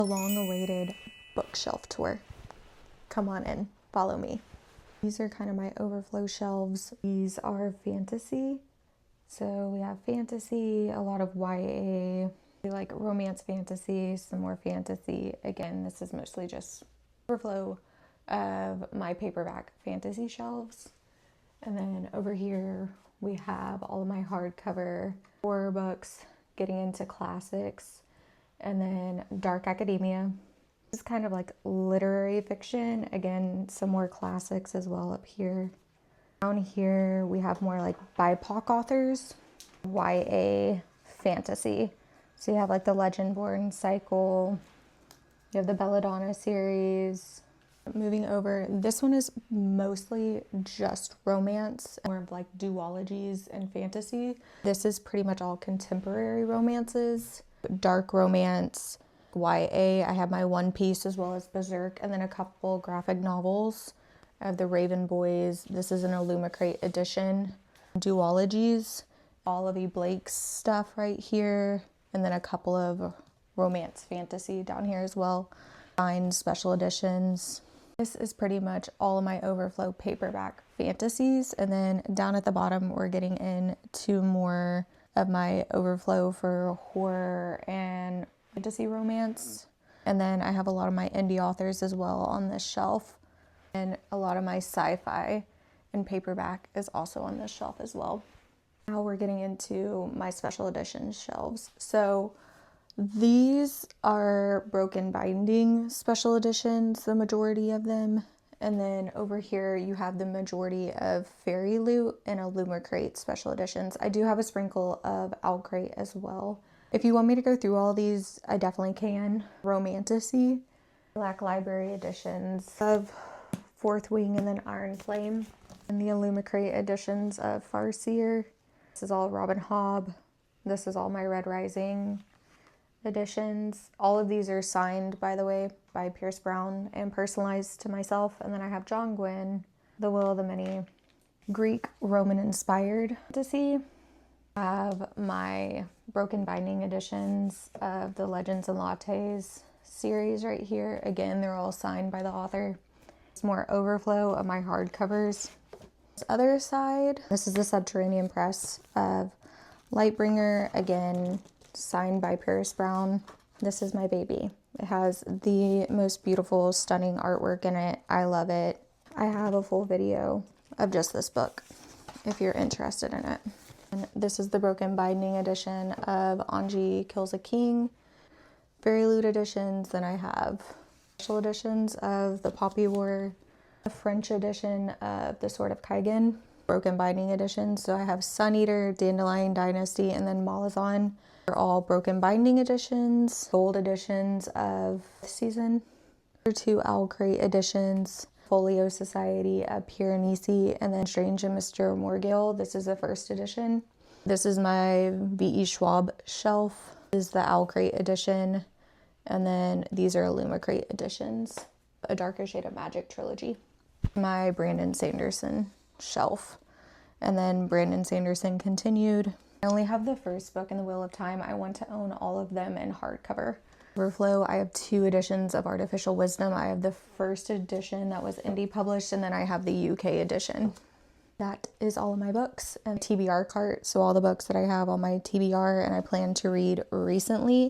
A long-awaited bookshelf tour. Come on in, follow me. These are kind of my overflow shelves. These are fantasy. So we have fantasy, a lot of YA, like romance fantasy, some more fantasy. Again, this is mostly just overflow of my paperback fantasy shelves. And then over here we have all of my hardcover horror books, getting into classics, and then dark academia. This is kind of like literary fiction. Again, some more classics as well up here. Down here we have more like BIPOC authors, YA fantasy. So you have like the Legendborn cycle, you have the Belladonna series. Moving over, this one is mostly just romance, more of like duologies and fantasy. This is pretty much all contemporary romances, dark romance, YA. I have my One Piece as well as Berserk, and then a couple graphic novels. I have the Raven Boys. This is an Illumicrate edition. Duologies, all of E. Blake's stuff right here, and then a couple of romance fantasy down here as well. Signed special editions. This is pretty much all of my overflow paperback fantasies, and then down at the bottom we're getting into more of my overflow for horror and fantasy romance. And then I have a lot of my indie authors as well on this shelf, and a lot of my sci-fi and paperback is also on this shelf as well. Now we're getting into my special edition shelves. So these are broken binding special editions, the majority of them. And then over here you have the majority of Fairy Loot and Illumicrate special editions. I do have a sprinkle of Owlcrate as well. If you want me to go through all these, I definitely can. Romantasy, Black Library editions of Fourth Wing and then Iron Flame, and the Illumicrate editions of Farseer. This is all Robin Hobb. This is all my Red Rising editions. All of these are signed, by the way, by Pierce Brown and personalized to myself. And then I have John Gwynne, The Will of the Many, Greek Roman inspired fantasy. I have my broken binding editions of the Legends and Lattes series right here. Again, they're all signed by the author. It's more overflow of my hardcovers. This other side, this is the Subterranean Press of Lightbringer. Again, signed by Pierce Brown. This is my baby. It has the most beautiful, stunning artwork in it. I love it. I have a full video of just this book if you're interested in it. And this is the broken binding edition of Anji Kills a King. Fairy Loot editions. Then I have special editions of the Poppy War, the French edition of the Sword of Kaigen, broken binding editions. So I have Sun Eater, Dandelion Dynasty, and then Malazan. They're all broken binding editions, gold editions of the season. There are two Owlcrate editions, Folio Society of Piranesi, and then Strange and Mr. Morgale. This is the first edition. This is my V.E. Schwab shelf. This is the Owlcrate edition, and then these are Illumicrate editions. A Darker Shade of Magic trilogy. My Brandon Sanderson shelf, and then Brandon Sanderson continued. I only have the first book in the Wheel of Time. I want to own all of them in hardcover. Overflow, I have two editions of Artificial Wisdom. I have the first edition that was indie published, and then I have the UK edition. That is all of my books and TBR cart. So all the books that I have on my TBR and I plan to read recently.